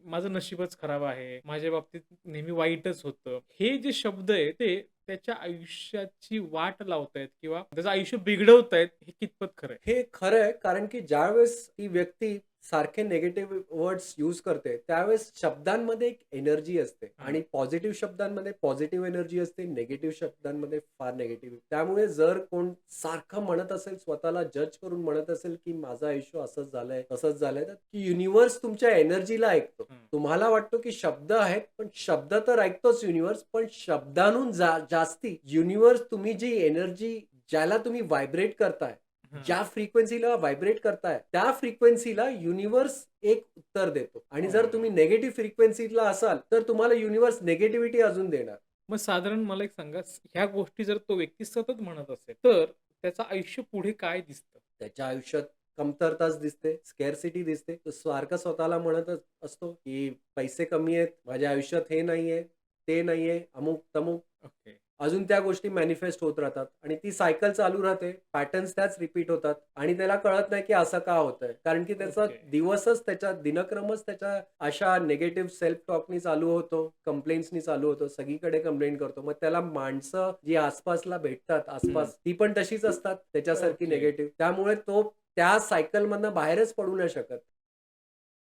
माझं नशीबच खराब आहे, माझ्या बाबतीत नेहमी वाईटच होतं. हे जे शब्द आहे ते त्याच्या आयुष्याची वाट लावतायत किंवा त्याचं आयुष्य बिघडवतायत हे कितपत खरं आहे? हे खरं आहे, कारण की ज्यावेळेस ती व्यक्ती सारखे निगेटिव्ह वर्ड्स यूज करते, त्यावेळेस शब्दांमध्ये एक एनर्जी असते हां. आणि पॉझिटिव्ह शब्दांमध्ये पॉझिटिव्ह एनर्जी असते, निगेटिव्ह शब्दांमध्ये फार निगेटिव्ह. त्यामुळे जर कोण सारखं म्हणत असेल, स्वतःला जज करून म्हणत असेल, की माझं आयुष्य असंच झालंय, तसंच झालंय, तर युनिव्हर्स तुमच्या एनर्जीला ऐकतो. हं. तुम्हाला वाटतो, की शब्द आहेत, पण शब्द तर ऐकतोच युनिव्हर्स, पण शब्दांहून जास्ती युनिव्हर्स तुम्ही जी एनर्जी ज्याला तुम्ही व्हायब्रेट करताय, हां. ज्या फ्रिक्वेन्सीला व्हायब्रेट करताय, त्या फ्रिक्वेन्सीला युनिव्हर्स एक उत्तर देतो आणि जर हां. तुम्ही निगेटिव्ह फ्रिक्वेन्सीला असाल, तर तुम्हाला युनिव्हर्स निगेटिव्हिटी अजून देणार. मग साधारण मला एक सांगा, ह्या गोष्टी जर तो व्यक्ती सतत म्हणत असेल, तर त्याचं आयुष्य पुढे काय दिसतं? त्याच्या आयुष्यात कमतरताच दिसते, स्कॅर्सिटी दिसते. तो सारखं स्वतःला म्हणतच असतो, की पैसे कमी आहेत, माझ्या आयुष्यात हे नाहीये, ते नाहीये, अमुक-तमुक. ओके. अजून त्या गोष्टी मॅनिफेस्ट होत राहतात आणि ती सायकल चालू राहते. पॅटर्न्स त्याच रिपीट होतात आणि त्याला कळत नाही, की असं का होतंय? कारण की त्याचा ओके. दिवसच त्याच्या दिनक्रमच त्याच्या अशा निगेटिव्ह सेल्फ टॉकनी चालू होतो, कंप्लेंट्सनी चालू होतो. सगळीकडे कंप्लेंट करतो. मग त्याला माणसं जी आसपासला भेटतात, हं. आसपास ती पण तशीच असतात त्याच्यासारखी ओके. निगेटिव्ह. त्यामुळे तो त्या सायकलमधनं बाहेरच पडू नाही शकत.